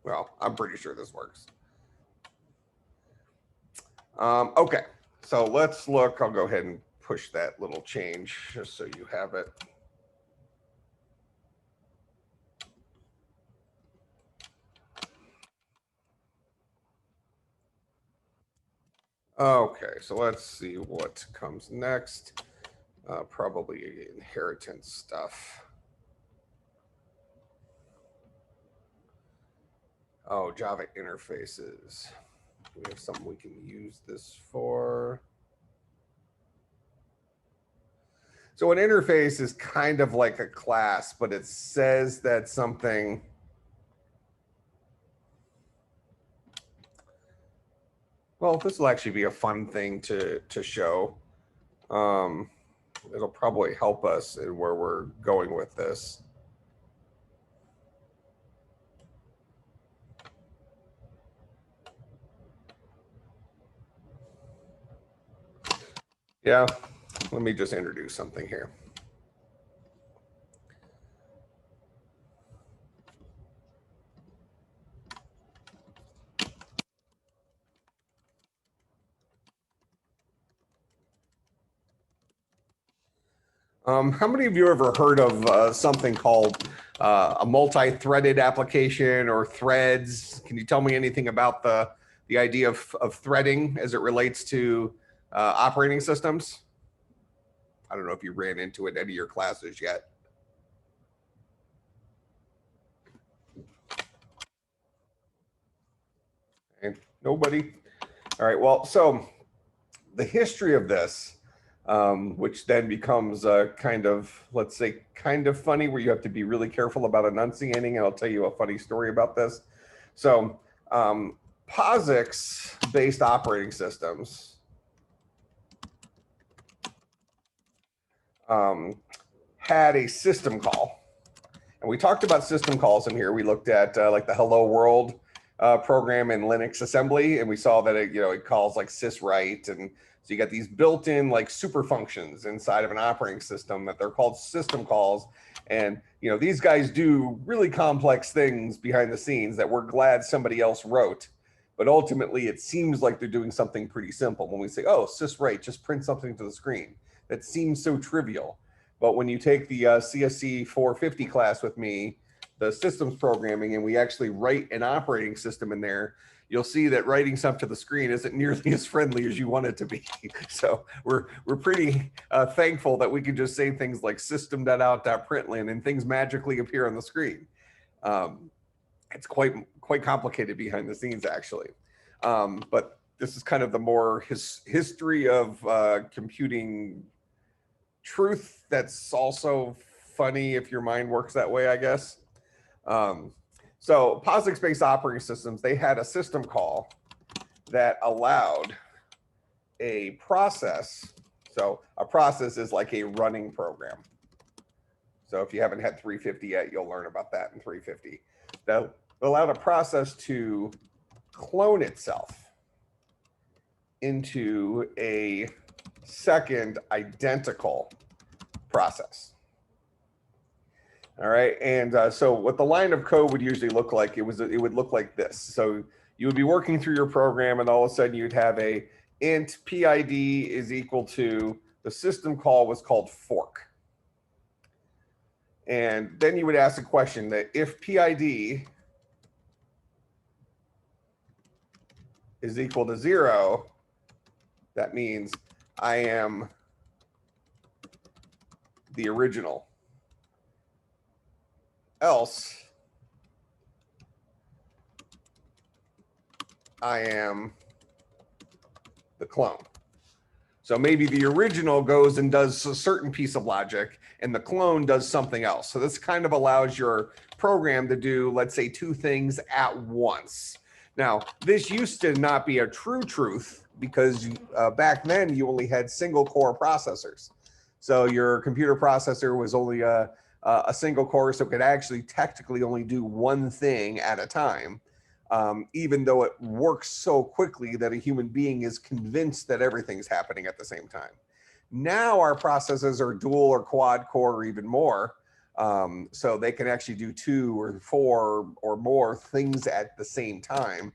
Well, I'm pretty sure this works. Okay, so let's look. I'll go ahead and push that little change just so you have it. Okay, so let's see what comes next. Probably inheritance stuff. Oh, Java interfaces. We have something we can use this for. So an interface is kind of like a class, but it says that something. Well, this will actually be a fun thing to show. It'll probably help us in where we're going with this. Yeah, let me just introduce something here. How many of you ever heard of something called a multi-threaded application or threads? Can you tell me anything about the idea of threading as it relates to operating systems? I don't know if you ran into it in any of your classes yet. And nobody? All right, well, so the history of this, which then becomes kind of, let's say, kind of funny, where you have to be really careful about enunciating, and I'll tell you a funny story about this. So POSIX-based operating systems had a system call. And we talked about system calls in here. We looked at like the Hello World program in Linux assembly, and we saw that it calls like syswrite, and so you got these built-in like super functions inside of an operating system that they're called system calls. And these guys do really complex things behind the scenes that we're glad somebody else wrote. But ultimately, it seems like they're doing something pretty simple. When we say, oh, syswrite, just print something to the screen. That seems so trivial. But when you take the CSC250 class with me, the systems programming, and we actually write an operating system in there, you'll see that writing stuff to the screen isn't nearly as friendly as you want it to be. So we're pretty thankful that we can just say things like system.out.println and things magically appear on the screen. It's quite complicated behind the scenes, actually. But this is kind of the more history of computing truth that's also funny if your mind works that way, I guess. So POSIX-based operating systems, they had a system call that allowed a process. So a process is like a running program. So if you haven't had 350 yet, you'll learn about that in 350. That allowed a process to clone itself into a second identical process. All right, and so what the line of code would usually look like, it would look like this. So you would be working through your program, and all of a sudden you'd have a int PID is equal to, the system call was called fork. And then you would ask a question that if PID is equal to 0, that means I am the original. Else, I am the clone. So maybe the original goes and does a certain piece of logic and the clone does something else. So this kind of allows your program to do, let's say, two things at once. Now, this used to not be a true truth because back then you only had single core processors. So your computer processor was only a single core, so it could actually technically only do one thing at a time, even though it works so quickly that a human being is convinced that everything's happening at the same time. Now our processors are dual or quad core or even more, so they can actually do 2 or 4 or more things at the same time,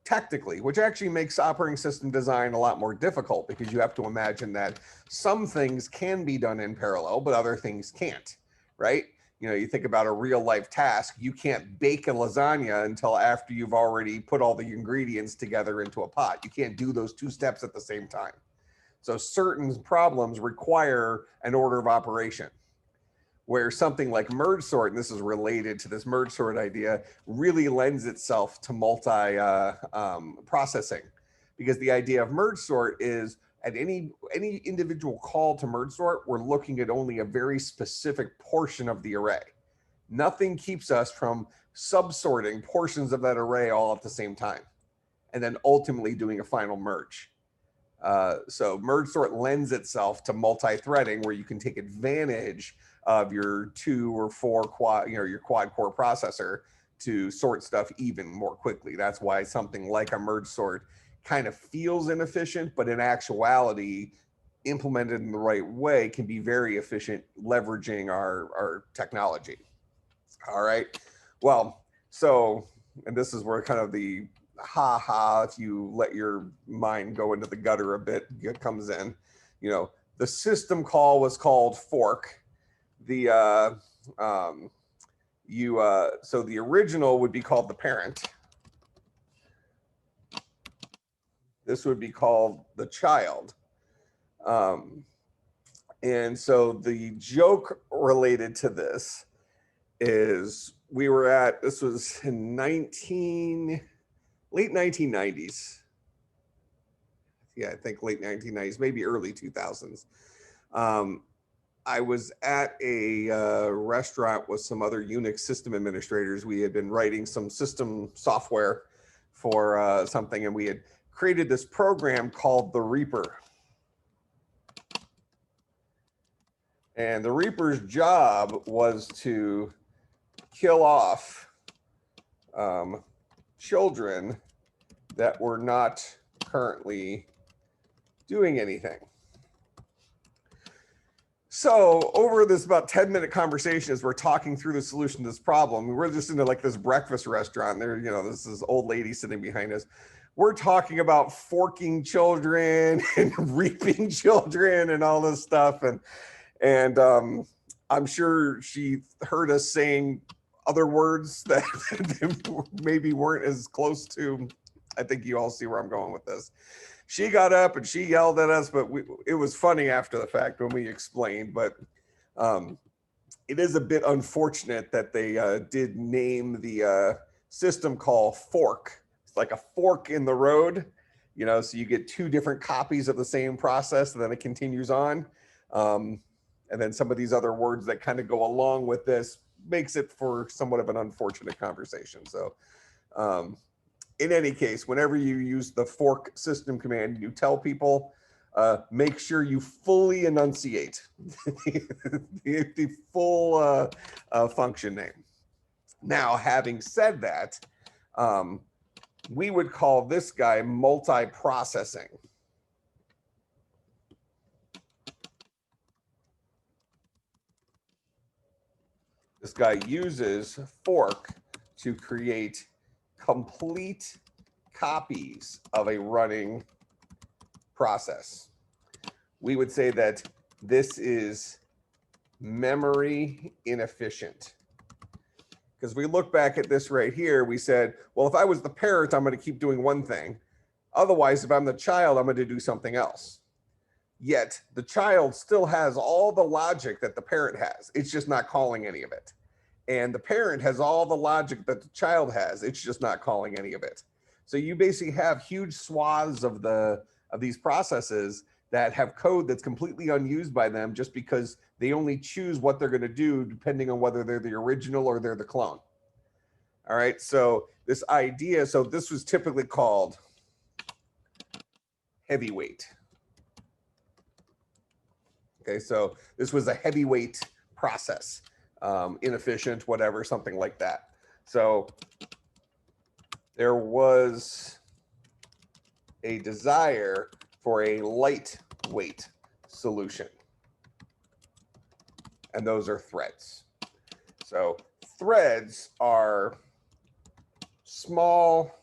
technically, which actually makes operating system design a lot more difficult because you have to imagine that some things can be done in parallel, but other things can't. Right? You think about a real life task, you can't bake a lasagna until after you've already put all the ingredients together into a pot. You can't do those 2 steps at the same time. So certain problems require an order of operation, where something like merge sort, and this is related to this merge sort idea, really lends itself to multi processing, because the idea of merge sort is at any individual call to merge sort, we're looking at only a very specific portion of the array. Nothing keeps us from subsorting portions of that array all at the same time, and then ultimately doing a final merge. So merge sort lends itself to multi-threading, where you can take advantage of your 2 or 4 quad, your quad core processor to sort stuff even more quickly. That's why something like a merge sort kind of feels inefficient, but in actuality, implemented in the right way, can be very efficient, leveraging our technology. All right. Well, so, and this is where kind of the if you let your mind go into the gutter a bit, it comes in. The system call was called fork. So the original would be called the parent. This would be called the child. And so the joke related to this is this was in late 1990s. Yeah, I think late 1990s, maybe early 2000s. I was at a restaurant with some other Unix system administrators. We had been writing some system software for something, and we had created this program called the Reaper. And the Reaper's job was to kill off children that were not currently doing anything. So over this about 10-minute conversation, as we're talking through the solution to this problem, we're just into like this breakfast restaurant. There, this is old lady sitting behind us. We're talking about forking children and reaping children and all this stuff. And I'm sure she heard us saying other words that maybe weren't as close to. I think you all see where I'm going with this. She got up and she yelled at us, but it was funny after the fact when we explained. But it is a bit unfortunate that they did name the system call fork. It's like a fork in the road, so you get 2 different copies of the same process, and then it continues on. And then some of these other words that kind of go along with this makes it for somewhat of an unfortunate conversation. So in any case, whenever you use the fork system command, you tell people, make sure you fully enunciate the full function name. Now, having said that, we would call this guy multi-processing. This guy uses fork to create complete copies of a running process. We would say that this is memory inefficient. Because we look back at this right here, we said, well, if I was the parent, I'm going to keep doing one thing. Otherwise, if I'm the child, I'm going to do something else. Yet the child still has all the logic that the parent has. It's just not calling any of it. And the parent has all the logic that the child has. It's just not calling any of it. So you basically have huge swaths of these processes that have code that's completely unused by them just because they only choose what they're going to do depending on whether they're the original or they're the clone. All right, so this idea, so this was typically called heavyweight. Okay, so this was a heavyweight process, inefficient, whatever, something like that. So there was a desire for a lightweight solution. And those are threads. So threads are small,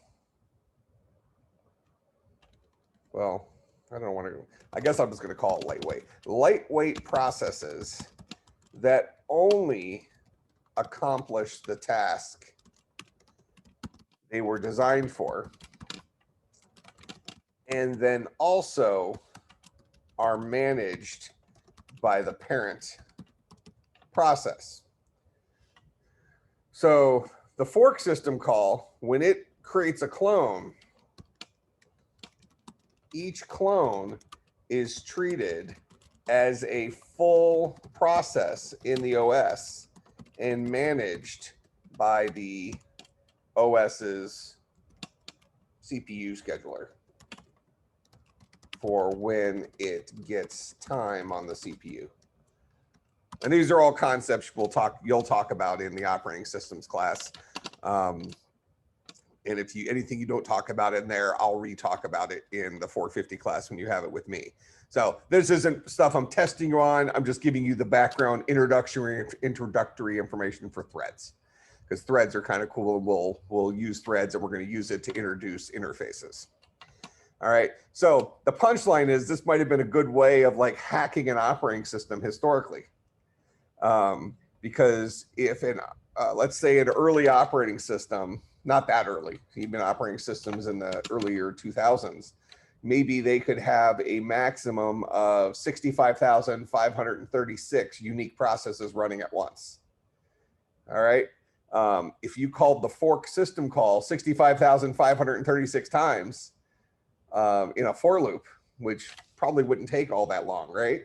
well, I don't want to, I guess I'm just going to call it lightweight. Lightweight processes that only accomplish the task they were designed for, and then also are managed by the parent process. So the fork system call, when it creates a clone, each clone is treated as a full process in the OS and managed by the OS's CPU scheduler for when it gets time on the CPU. And these are all concepts you'll talk about in the operating systems class. And if anything you don't talk about in there, I'll re-talk about it in the 450 class when you have it with me. So this isn't stuff I'm testing you on. I'm just giving you the background introductory information for threads, because threads are kind of cool, and we'll use threads, and we're going to use it to introduce interfaces. All right. So the punchline is this might have been a good way of like hacking an operating system historically, because if let's say an early operating system, not that early, even operating systems in the earlier 2000s, maybe they could have a maximum of 65,536 unique processes running at once. All right. If you called the fork system call 65,536 times in a for loop, which probably wouldn't take all that long, right?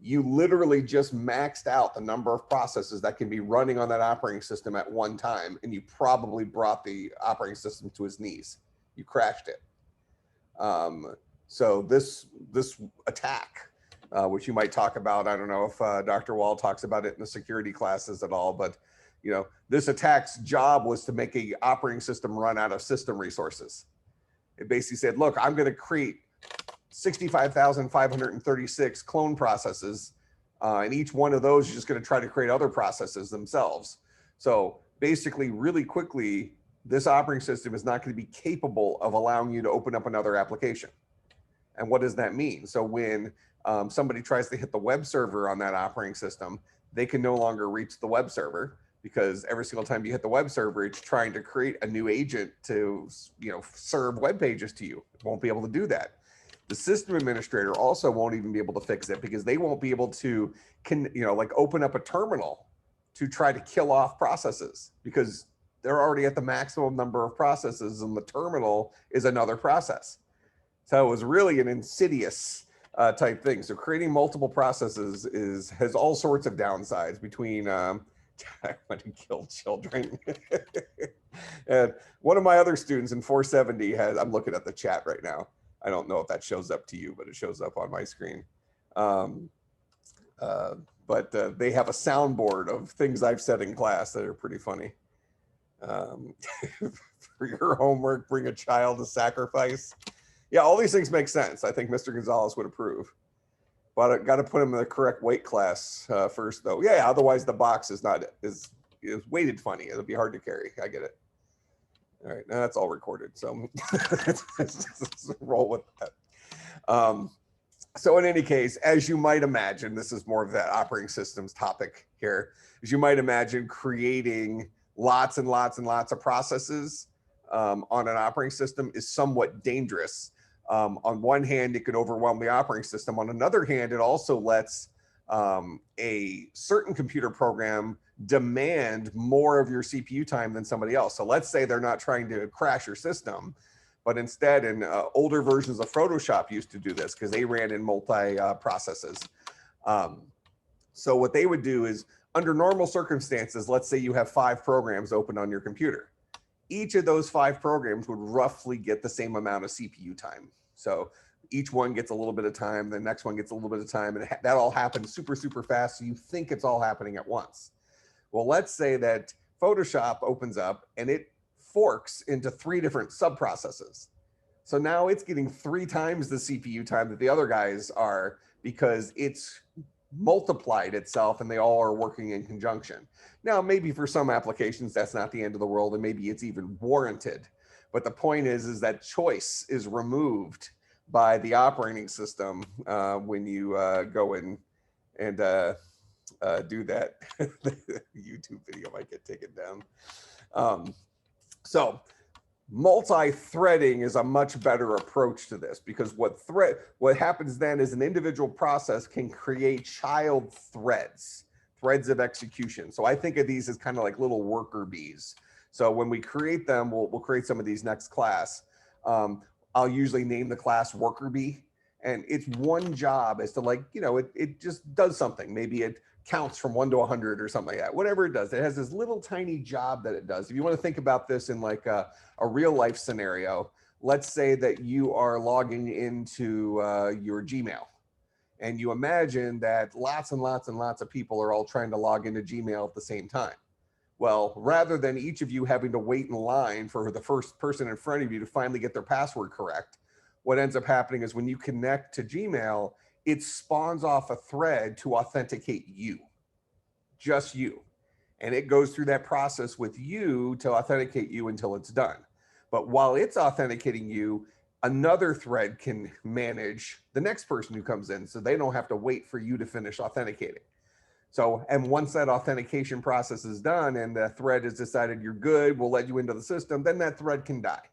You literally just maxed out the number of processes that can be running on that operating system at one time, and you probably brought the operating system to its knees. You crashed it. So this attack, which you might talk about, I don't know if Dr. Wall talks about it in the security classes at all, but this attack's job was to make an operating system run out of system resources. It basically said, look, I'm going to create 65,536 clone processes, and each one of those is just going to try to create other processes themselves. So basically, really quickly, this operating system is not going to be capable of allowing you to open up another application. And what does that mean? So when somebody tries to hit the web server on that operating system, they can no longer reach the web server, because every single time you hit the web server, it's trying to create a new agent to serve web pages to you. It won't be able to do that. The system administrator also won't even be able to fix it, because they won't be able to open up a terminal to try to kill off processes, because they're already at the maximum number of processes, and the terminal is another process. So it was really an insidious type thing. So creating multiple processes has all sorts of downsides between I want to kill children. And one of my other students in 470 I'm looking at the chat right now. I don't know if that shows up to you, but it shows up on my screen. But they have a soundboard of things I've said in class that are pretty funny. For your homework, bring a child to sacrifice. Yeah, all these things make sense. I think Mr. Gonzalez would approve. But I got to put him in the correct weight class first, though. Yeah, otherwise the box is weighted funny. It'll be hard to carry. I get it. All right, now that's all recorded, so let's roll with that. So in any case, as you might imagine, this is more of that operating systems topic here. As you might imagine, creating lots and lots and lots of processes on an operating system is somewhat dangerous. On one hand, it could overwhelm the operating system. On another hand, it also lets a certain computer program demand more of your CPU time than somebody else. So let's say they're not trying to crash your system, but instead, in older versions of Photoshop used to do this because they ran in multi-processes. So what they would do is, under normal circumstances, let's say you have 5 programs open on your computer. Each of those 5 programs would roughly get the same amount of CPU time. So each one gets a little bit of time, the next one gets a little bit of time, and that all happens super, super fast, so you think it's all happening at once. Well, let's say that Photoshop opens up and it forks into 3 different sub-processes. So now it's getting 3 times the CPU time that the other guys are, because it's multiplied itself and they all are working in conjunction. Now, maybe for some applications, that's not the end of the world, and maybe it's even warranted. But the point is that choice is removed by the operating system when you go in and do that. The YouTube video might get taken down. So multi-threading is a much better approach to this, because what happens then is an individual process can create child threads of execution. So I think of these as kind of like little worker bees. So when we create them, we'll create some of these next class. I'll usually name the class worker bee, And its one job is to, like, you know, it just does something. Maybe it counts from 1 to 100 or something like that. Whatever it does, it has this little tiny job that it does. If you want to think about this in like a real life scenario, let's say that you are logging into your Gmail, and you imagine that lots and lots and lots of people are all trying to log into Gmail at the same time. Well, rather than each of you having to wait in line for the first person in front of you to finally get their password correct, what ends up happening is when you connect to Gmail, it spawns off a thread to authenticate you, just you. And it goes through that process with you to authenticate you until it's done. But while it's authenticating you, another thread can manage the next person who comes in, so they don't have to wait for you to finish authenticating. So, and once that authentication process is done and the thread has decided you're good, we'll let you into the system, then that thread can die.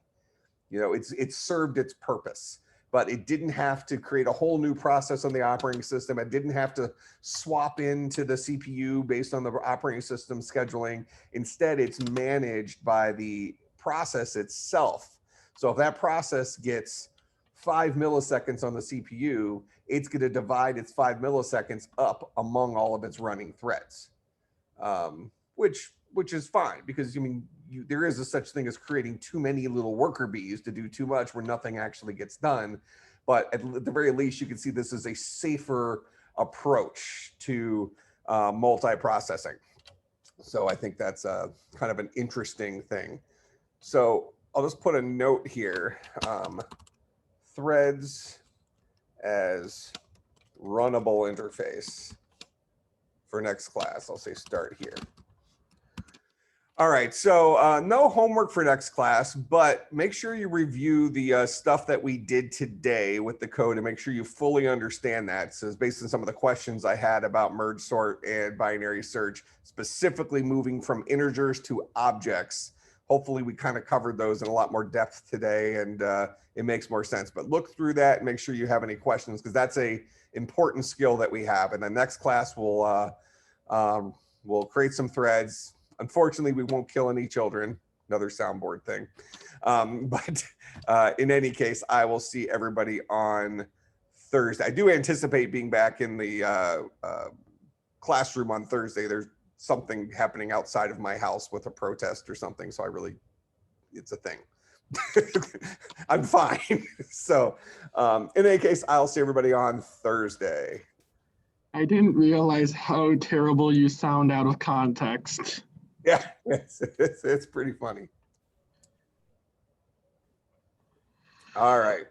You know, it's served its purpose, but it didn't have to create a whole new process on the operating system. It didn't have to swap into the CPU based on the operating system scheduling. Instead, it's managed by the process itself. So if that process gets 5 milliseconds on the CPU, it's going to divide its 5 milliseconds up among all of its running threads, which is fine, because I mean, there is a such thing as creating too many little worker bees to do too much where nothing actually gets done. But at the very least, you can see this is a safer approach to multi-processing. So I think that's kind of an interesting thing. So I'll just put a note here. Threads as runnable interface for next class. I'll say start here. All right, so no homework for next class, but make sure you review the stuff that we did today with the code and make sure you fully understand that. So it's based on some of the questions I had about merge sort and binary search, specifically moving from integers to objects. Hopefully we kind of covered those in a lot more depth today, and it makes more sense. But look through that and make sure you have any questions, because that's a important skill that we have. And the next class we'll create some threads. Unfortunately, we won't kill any children, another soundboard thing. But in any case, I will see everybody on Thursday. I do anticipate being back in the classroom on Thursday. There's something happening outside of my house with a protest or something. So it's a thing. I'm fine. So in any case, I'll see everybody on Thursday. I didn't realize how terrible you sound out of context. Yeah, it's pretty funny. All right.